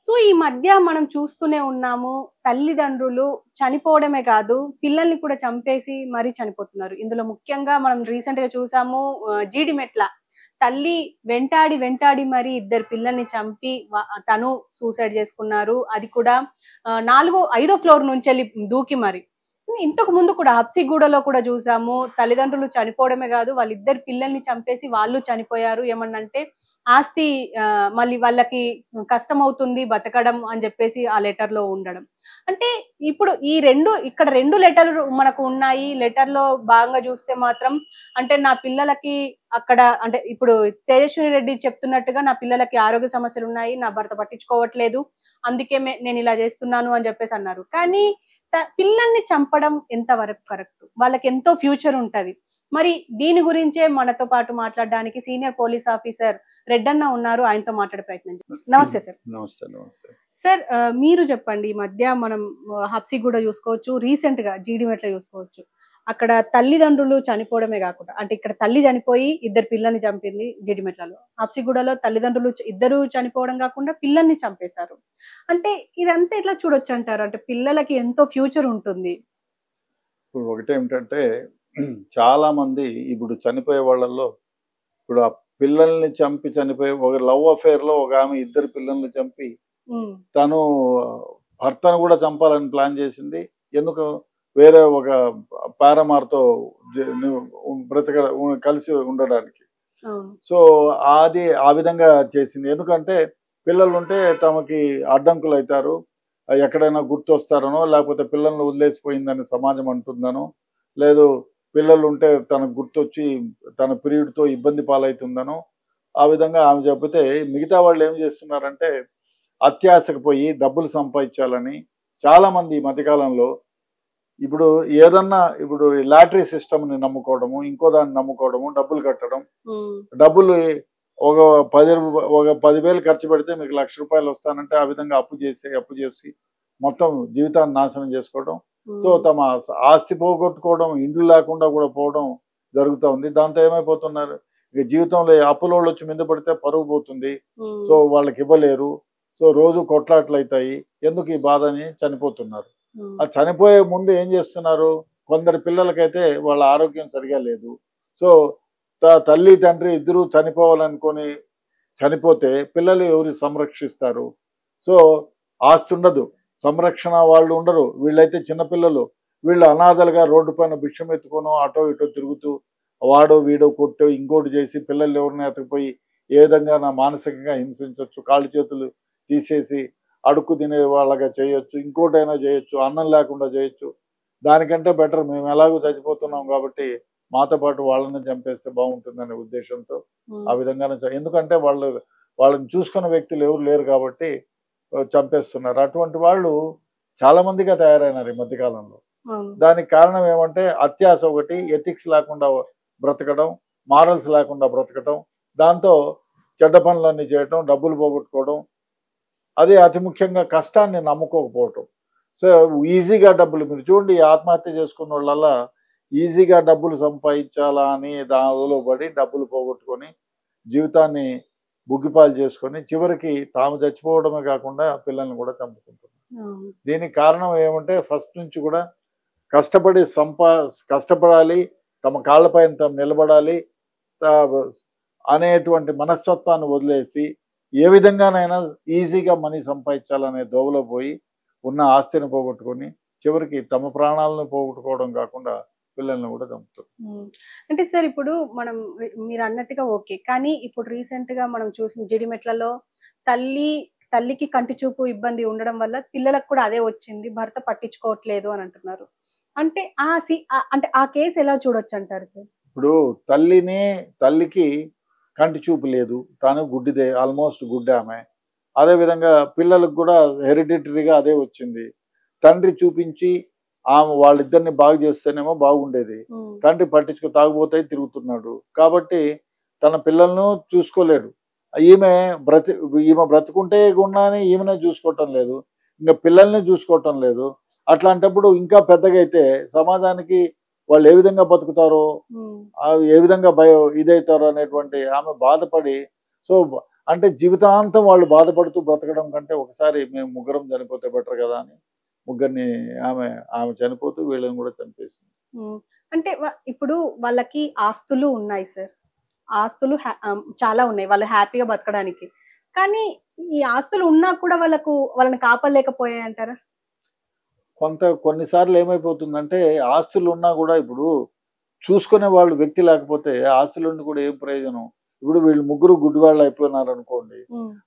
So ఈ మధ్య మనం చూస్తూనే ఉన్నాము. తల్లిదండ్రులు చనిపోవడమే కాదు, పిల్లల్ని కూడా చంపేసి మరీ చనిపోతున్నారు. ఇందులో ముఖ్యంగా మనం రీసెంట్‌గా చూసాము. జీడిమెట్ల తల్లి వెంటాడి, వెంటాడి మరి ఇద్దరు పిల్లల్ని చంపి తను సూసైడ్ చేసుకున్నారు. అది కూడా నాలుగో, ఐదో ఫ్లోర్ నుంచెళ్ళి దూకి మరి. ఇంతకు ముందు కూడా హబ్సిగూడలో కూడా చూసాము. తల్లిదండ్రులు చనిపోవడమే కాదు, వాళ్ళిద్దరు పిల్లల్ని చంపేసి వాళ్ళు చనిపోయారు. ఏమన్నంటే ఆస్తి మళ్ళీ వాళ్ళకి కష్టమవుతుంది బతకడం అని జెప్పేసి ఆ లెటర్‌లో ఉండడం. అంటే ఇప్పుడు ఈ 2 ఇక్కడ 2 లెటర్‌లు మనకు ఉన్నాయి. లెటర్‌లో భాగంగా జూస్తే మాత్రం అంటే నా పిల్లలకి అక్కడ అంటే ఇప్పుడు తేజస్విని రెడ్డి చెప్తున్నట్టుగా నా పిల్లలకి ఆరోగ్య సమస్యలున్నాయి. నా భర్త పట్టించుకోవట్లేదు. అందుకే నేనిలా జేస్తున్నాను అని జెప్పేసి అన్నారు. కానీ పిల్లల్ని చంపడం ఎంత వరకు కరెక్ట్? వాళ్ళకెంతో ఫ్యూచర్ ఉంటది. మరి దీని గురించే మనతో పాటు మాట్లాడడానికి సీనియర్ పోలీస్ ఆఫీసర్ రెడ్డన్న ఉన్నారు. ఆయనతో మాట్లాడే ప్రయత్నం చేద్దాం. నమస్తే సార్. నమస్తే నమస్తే సార్ మీరు చెప్పండి. ఈ మధ్య మనం హబ్సిగూడ చూసుకోవచ్చు. రీసెంట్‌గా జీడిమెట్ల చూసుకోవచ్చు. అక్కడ తల్లిదండ్రులు చనిపోవడమే కాకుండా అంటే ఇక్కడ తల్లి చనిపోయి ఇద్దరు పిల్లల్ని చంపింది జీడిమెట్లలో. హబ్సిగూడలో తల్లిదండ్రులు ఇద్దరు చనిపోవడం కాకుండా పిల్లల్ని చంపేశారు. అంటే ఇదంతా ఎట్లా చూడొచ్చంటారు? అంటే పిల్లలకి ఎంతో ఫ్యూచర్ ఉంటుంది. ఇప్పుడు ఒకటేమిటంటే చాలా మంది ఇప్పుడు చనిపోయే వాళ్ళల్లో ఇప్పుడు ఆ పిల్లల్ని చంపి చనిపోయే ఒక లవ్ అఫేర్ లో ఒక ఆమె ఇద్దరు పిల్లల్ని చంపి తను భర్తను కూడా చంపాలని ప్లాన్ చేసింది. ఎందుకు వేరే ఒక పారమార్తో బ్రతక కలిసి ఉండడానికి. సో అది ఆ విధంగా చేసింది. ఎందుకంటే పిల్లలు ఉంటే తమకి అడ్డంకులు అవుతారు, ఎక్కడైనా గుర్తొస్తారనో, లేకపోతే పిల్లల్ని వదిలేసిపోయిందని సమాజం అంటుందనో, లేదు పిల్లలు ఉంటే తనకు గుర్తొచ్చి తన పీరియడ్తో ఇబ్బంది పాలవుతుందనో, ఆ విధంగా ఆమె చెబితే మిగతా వాళ్ళు ఏం చేస్తున్నారంటే అత్యాశకు పోయి డబ్బులు సంపాదించాలని చాలామంది ఈ మధ్యకాలంలో ఇప్పుడు ఏదన్నా ఇప్పుడు లాటరీ సిస్టమ్ని నమ్ముకోవడము, ఇంకో దాన్ని నమ్ముకోవడము, డబ్బులు కట్టడం, డబ్బులు ఒక 10,000 ఖర్చు పెడితే మీకు ₹1,00,000 వస్తానంటే ఆ విధంగా అప్పు చేసి మొత్తం జీవితాన్ని నాశనం చేసుకోవడం. సో తమ ఆస్తి పోగొట్టుకోవడం, ఇండ్లు లేకుండా కూడా పోవడం జరుగుతూ ఉంది. దాంతో ఏమైపోతున్నారు, ఇక జీవితంలో అప్పులోళ్ళు వచ్చి మీద పడితే పరుగు పోతుంది. సో వాళ్ళకి ఇవ్వలేరు. సో రోజు కొట్లాట్లు అవుతాయి. ఎందుకు ఈ బాధ అని చనిపోతున్నారు. ఆ చనిపోయే ముందు ఏం చేస్తున్నారు, కొందరు పిల్లలకైతే వాళ్ళ ఆరోగ్యం సరిగా లేదు. సో తల్లి తండ్రి ఇద్దరు చనిపోవాలనుకొని చనిపోతే పిల్లలు ఎవరు సంరక్షిస్తారు? సో ఆస్తి ఉండదు, సంరక్షణ వాళ్ళు ఉండరు. వీళ్ళైతే చిన్నపిల్లలు, వీళ్ళు అనాథలుగా రోడ్డు పైన భిక్షం ఎత్తుకోనో అటో ఇటో తిరుగుతూ వాడో వీడో కొట్టో ఇంకోటి చేసి పిల్లలు ఎవరిని ఎత్తకపోయి ఏ విధంగా నా మానసికంగా హింసించవచ్చు, కాళ్ళు చేతులు తీసేసి అడుక్కు తినే వాళ్ళగా చేయొచ్చు, ఇంకోటైనా చేయొచ్చు, అన్నం లేకుండా చేయొచ్చు. దానికంటే బెటర్ మేము ఎలాగో చచ్చిపోతున్నాం కాబట్టి మాతో పాటు వాళ్ళని చంపేస్తే బాగుంటుందనే ఉద్దేశంతో ఆ విధంగానే ఎందుకంటే వాళ్ళని చూసుకున్న వ్యక్తులు ఎవరు లేరు కాబట్టి చంపేస్తున్నారు. అటువంటి వాళ్ళు చాలా మందిగా తయారైనారు ఈ మధ్యకాలంలో. దానికి కారణం ఏమంటే అత్యాశ ఒకటి, ఎథిక్స్ లేకుండా బ్రతకడం, మారల్స్ లేకుండా బ్రతకడం, దాంతో చెడ్డ పనులన్నీ చేయటం, డబ్బులు పోగొట్టుకోవడం, అదే అతి ముఖ్యంగా కష్టాన్ని నమ్ముకోకపోవటం. సో ఈజీగా డబ్బులు మీరు చూడండి, ఆత్మహత్య చేసుకున్న వాళ్ళ ఈజీగా డబ్బులు సంపాదించాలా అని దానిలో పడి డబ్బులు పోగొట్టుకొని జీవితాన్ని బుగ్గిపాలు చేసుకొని చివరికి తాము చచ్చిపోవడమే కాకుండా పిల్లల్ని కూడా చంపుకుంటున్నారు. దీనికి కారణం ఏమంటే ఫస్ట్ నుంచి కూడా కష్టపడాలి, తమ కాళ్ళపైన తాము నిలబడాలి అనేటువంటి మనస్తత్వాన్ని వదిలేసి ఏ విధంగానైనా ఈజీగా మనీ సంపాదించాలనే దోవలో పోయి ఉన్న ఆస్తిని పోగొట్టుకొని చివరికి తమ ప్రాణాలను పోగొట్టుకోవడం కాకుండా పిల్లల్ని కూడా చంపుతారు. అంటే సార్ ఇప్పుడు మీరు అన్నట్టుగా ఓకే, కానీ ఇప్పుడు రీసెంట్ గా మనం చూసిన జీడిమెట్లలో తల్లికి కంటి చూపు ఇబ్బంది ఉండడం వల్ల పిల్లలకు కూడా అదే వచ్చింది, భర్త పట్టించుకోవట్లేదు అని అంటున్నారు. అంటే అంటే ఆ కేసు ఎలా చూడొచ్చు అంటారు సార్? ఇప్పుడు తల్లికి కంటి చూపు లేదు, తాను గుడ్డిదే, ఆల్మోస్ట్ గుడ్డి ఆమె. అదేవిధంగా పిల్లలకు కూడా హెరిడిటరీగా అదే వచ్చింది. తండ్రి చూపించి వాళ్ళిద్దరిని బాగు చేస్తేనేమో బాగుండేది. తండ్రి తాగుబోతాయి తిరుగుతున్నాడు కాబట్టి తన పిల్లలను చూసుకోలేడు. ఈమె బ్రతుకుంటే గున్నాని ఈమెనే చూసుకోవటం లేదు, ఇంకా పిల్లల్ని చూసుకోవటం లేదు. అట్లాంటప్పుడు ఇంకా పెద్దగా అయితే సమాజానికి వాళ్ళు ఏ విధంగా బతుకుతారో, ఏ విధంగా ఇదవుతారో అనేటువంటి ఆమె బాధపడి, సో అంటే జీవితాంతం వాళ్ళు బాధపడుతూ బ్రతకడం కంటే ఒకసారి మేము ముగ్గురం చనిపోతే బెటర్ కదా అని ముగ్గురిని ఆమె ఆమె చనిపోతూ వీళ్ళని కూడా చనిపేసింది. అంటే ఇప్పుడు వాళ్ళకి ఆస్తులు ఉన్నాయి సార్, ఆస్తులు చాలా ఉన్నాయి వాళ్ళు హ్యాపీగా బతకడానికి. కానీ ఈ ఆస్తులు ఉన్నా కూడా వాళ్ళని కాపాడలేకపోయాయి అంటారా? కొన్నిసార్లు ఏమైపోతుందంటే ఆస్తులు ఉన్నా కూడా ఇప్పుడు చూసుకునే వాళ్ళు వ్యక్తి లేకపోతే ఆస్తులుండి కూడా ఏం ప్రయోజనం? ఇప్పుడు వీళ్ళు ముగ్గురు గుడ్డివాళ్ళు అయిపోయినారు అనుకోండి,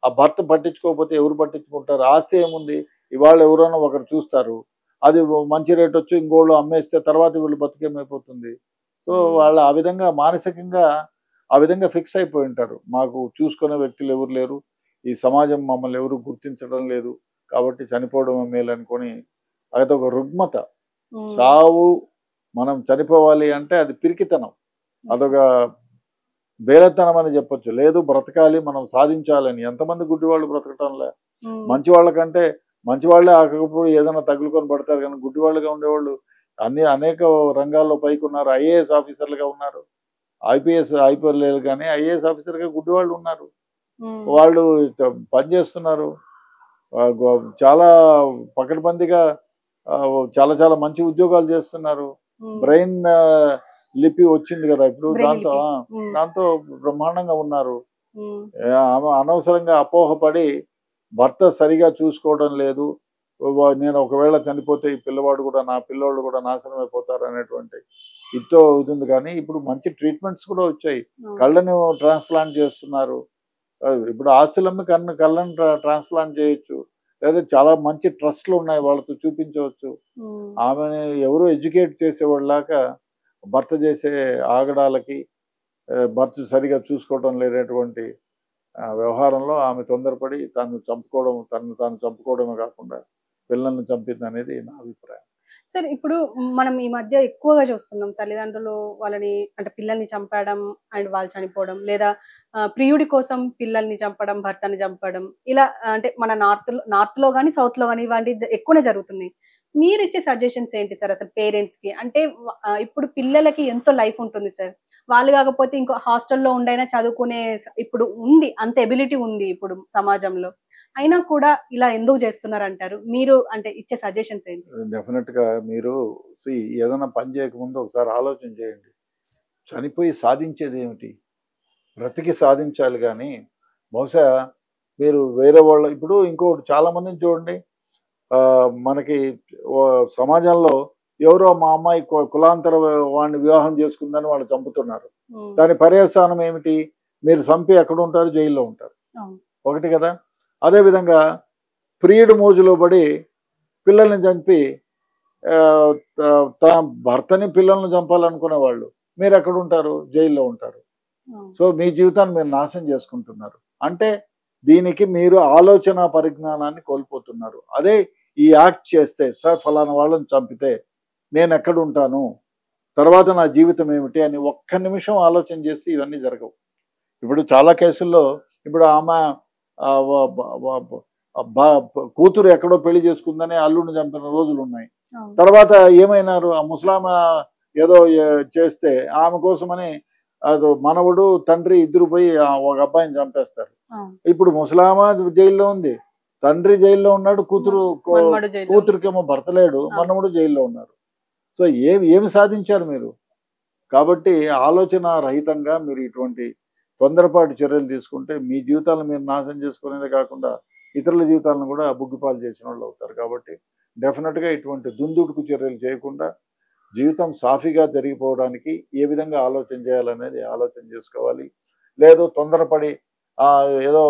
ఆ భర్త పట్టించుకోకపోతే ఎవరు పట్టించుకుంటారు? ఆస్తి ఏముంది, ఇవాళ ఎవరైనా ఒకరు చూస్తారు, అది మంచి రేట్ వచ్చి ఇంకోళ్ళు అమ్మేస్తే తర్వాత వీళ్ళు బతికేమైపోతుంది. సో వాళ్ళు ఆ విధంగా మానసికంగా ఆ విధంగా ఫిక్స్ అయిపోయి ఉంటారు. మాకు చూసుకునే వ్యక్తులు ఎవరు లేరు, ఈ సమాజం మమ్మల్ని ఎవరు గుర్తించడం లేదు, కాబట్టి చనిపోవడం మేలు అనుకొని అదొక రుగ్మత. చావు మనం చనిపోవాలి అంటే అది పిరికితనం, అదొక బేలతనం అని చెప్పొచ్చు. లేదు బ్రతకాలి మనం సాధించాలని. ఎంతమంది గుడ్డివాళ్ళు బ్రతకటంలే. మంచి వాళ్ళకంటే మంచి వాళ్ళే ఆకపోయి ఏదైనా తగులుకొని పడతారు, కానీ గుడ్డివాళ్ళుగా ఉండేవాళ్ళు అనేక రంగాల్లో పైకి ఉన్నారు. ఐఏఎస్ ఆఫీసర్లుగా ఉన్నారు, ఐపీఎస్ ఐపీఎల్ కానీ ఐఏఎస్ ఆఫీసర్గా గుడ్డివాళ్ళు ఉన్నారు. వాళ్ళు పనిచేస్తున్నారు, చాలా పకడ్బందీగా చాలా చాలా మంచి ఉద్యోగాలు చేస్తున్నారు. బ్రెయిన్ లిపి వచ్చింది కదా ఇప్పుడు, దాంతో బ్రహ్మాండంగా ఉన్నారు. అనవసరంగా అపోహపడి భర్త సరిగా చూసుకోవడం లేదు, నేను ఒకవేళ చనిపోతే ఈ పిల్లవాడు కూడా నా పిల్లోళ్ళు కూడా నాశనం అయిపోతారు అనేటువంటి ఇదో అవుతుంది. కానీ ఇప్పుడు మంచి ట్రీట్మెంట్స్ కూడా వచ్చాయి, కళ్ళని ట్రాన్స్ప్లాంట్ చేస్తున్నారు. ఇప్పుడు ఆస్తులమ్మి కళ్ళని ట్రాన్స్ప్లాంట్ చేయొచ్చు, లేదా చాలా మంచి ట్రస్ట్లు ఉన్నాయి వాళ్ళతో చూపించవచ్చు. ఆమెని ఎవరు ఎడ్యుకేట్ చేసేవాళ్ళలాగా భర్త చేసే ఆగడాలకి భర్త సరిగా చూసుకోవడం లేనటువంటి వ్యవహారంలో ఆమె తొందరపడి తను చంపుకోవడమే కాకుండా పిల్లల్ని చంపింది అనేది నా అభిప్రాయం. సార్ ఇప్పుడు మనం ఈ మధ్య ఎక్కువగా చూస్తున్నాం తల్లిదండ్రులు వాళ్ళని అంటే పిల్లల్ని చంపడం అండ్ వాళ్ళు చనిపోవడం, లేదా ప్రియుడి కోసం పిల్లల్ని చంపడం, భర్తని చంపడం, ఇలా అంటే మన నార్త్ లో కానీ సౌత్ లో కానీ ఇలాంటి ఎక్కువనే జరుగుతున్నాయి. మీరు ఇచ్చే సజెషన్స్ ఏంటి సార్ అసలు పేరెంట్స్ కి? అంటే ఇప్పుడు పిల్లలకి ఎంతో లైఫ్ ఉంటుంది సార్, వాళ్ళు కాకపోతే ఇంకో హాస్టల్లో ఉండైనా చదువుకునే ఇప్పుడు ఉంది, అంత ఎబిలిటీ ఉంది ఇప్పుడు సమాజంలో, అయినా కూడా ఇలా ఎందుకు చేస్తున్నారు అంటారు? మీరు అంటే ఇచ్చే సజెషన్స్ ఏంటి? డెఫినెట్ గా మీరు ఏదైనా పని చేయకముందు ఒకసారి ఆలోచన చేయండి, చనిపోయి సాధించేది ఏమిటి? బ్రతికి సాధించాలి. కానీ బహుశా మీరు వేరే వాళ్ళ ఇప్పుడు ఇంకోటి చాలా మందిని చూడండి, మనకి సమాజంలో ఎవరో మా అమ్మాయి కులాంతర వాడిని వివాహం చేసుకుందని వాళ్ళు చంపుతున్నారు. దాని పర్యవసానం ఏమిటి? మీరు చంపి ఎక్కడ ఉంటారు? జైల్లో ఉంటారు. ఒకటి కదా. అదేవిధంగా ప్రియుడు మోజులో పడి పిల్లల్ని చంపి తన భర్తని పిల్లల్ని చంపాలనుకునే వాళ్ళు మీరు ఎక్కడ ఉంటారు? జైల్లో ఉంటారు. సో మీ జీవితాన్ని మీరు నాశనం చేసుకుంటున్నారు. అంటే దీనికి మీరు ఆలోచన పరిజ్ఞానాన్ని కోల్పోతున్నారు. అదే ఈ యాక్ట్ చేస్తే, సార్ ఫలానా వాళ్ళని చంపితే నేను ఎక్కడ ఉంటాను, తర్వాత నా జీవితం ఏమిటి అని ఒక్క నిమిషం ఆలోచన చేస్తే ఇవన్నీ జరగవు. ఇప్పుడు చాలా కేసుల్లో ఇప్పుడు ఆమె కూతురు ఎక్కడో పెళ్లి చేసుకుందని అల్లుడిని చంపిన రోజులు ఉన్నాయి. తర్వాత ఏమైనారు? ఆ ముసలామ ఏదో చేస్తే ఆమె కోసమని అది మనవడు తండ్రి ఇద్దరు పోయి ఒక అబ్బాయిని చంపేస్తారు. ఇప్పుడు ముసలామ జైల్లో ఉంది, తండ్రి జైల్లో ఉన్నాడు, కూతురుకేమో భర్త లేడు, మనవడు జైల్లో ఉన్నారు. సో ఏమి సాధించారు మీరు? కాబట్టి ఆలోచన రహితంగా మీరు ఇటువంటి తొందరపాటు చర్యలు తీసుకుంటే మీ జీవితాలను మీరు నాశనం చేసుకునేదే కాకుండా ఇతరుల జీవితాలను కూడా బుగ్గిపాలు చేసిన వాళ్ళు అవుతారు. కాబట్టి డెఫినెట్గా ఇటువంటి దుందుడుకు చర్యలు చేయకుండా జీవితం సాఫీగా జరిగిపోవడానికి ఏ విధంగా ఆలోచన చేయాలనేది ఆలోచన చేసుకోవాలి. లేదు తొందరపడి ఏదో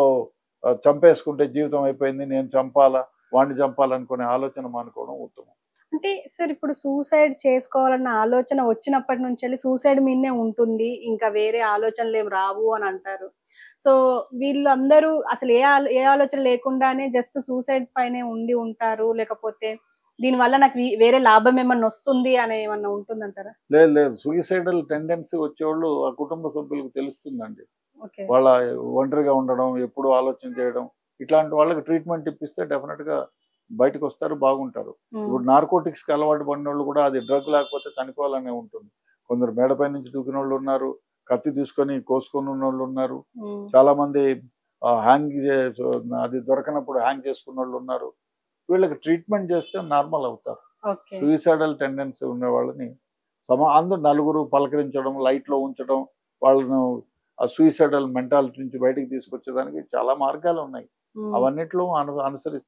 చంపేసుకుంటే జీవితం అయిపోయింది, నేను చంపాలా వాడిని చంపాలనుకునే ఆలోచన మానుకోవడం ఉత్తమం. అంటే సార్ ఇప్పుడు సూసైడ్ చేసుకోవాలన్న ఆలోచన వచ్చినప్పటి నుంచి వెళ్ళి సూసైడ్ మీదనే ఉంటుంది, ఇంకా వేరే ఆలోచనలు ఏం రావు అని అంటారు. సో వీళ్ళందరూ అసలు ఏ ఆలోచన లేకుండానే జస్ట్ సూసైడ్ పైనే ఉంటారు, లేకపోతే దీనివల్ల నాకు వేరే లాభం ఏమన్నా వస్తుంది అని ఏమన్నా ఉంటుందంటారా? లేదు, సూసైడల్ టెండెన్సీ వచ్చేవాళ్ళు ఆ కుటుంబ సభ్యులకు తెలుస్తుందండి. వాళ్ళ ఒంటరిగా ఉండడం, ఎప్పుడు ఆలోచన చేయడం, ఇట్లాంటి వాళ్ళకి ట్రీట్మెంట్ ఇప్పిస్తే డెఫినెట్గా బయటకు వస్తారు, బాగుంటారు. ఇప్పుడు నార్కోటిక్స్కి అలవాటు పడిన వాళ్ళు కూడా అది డ్రగ్ లేకపోతే చనిపోవాలనే ఉంటుంది. కొందరు మేడపై నుంచి దూకిన వాళ్ళు ఉన్నారు, కత్తి తీసుకొని కోసుకొని ఉన్న వాళ్ళు ఉన్నారు, చాలా మంది హ్యాంగ్ అది దొరకనప్పుడు హ్యాంగ్ చేసుకున్న వాళ్ళు ఉన్నారు. వీళ్ళకి ట్రీట్మెంట్ చేస్తే నార్మల్ అవుతారు. ఓకే. సూయిసైడల్ టెండెన్సీ ఉన్న వాళ్ళని అందరూ నలుగురు పలకరించడం, లైట్లో ఉంచడం, వాళ్ళను ఆ సూయిసైడల్ మెంటాలిటీ నుంచి బయటికి తీసుకొచ్చేదానికి చాలా మార్గాలు ఉన్నాయి. ఉమ్. అవన్నిట్లో అనుసరిస్తే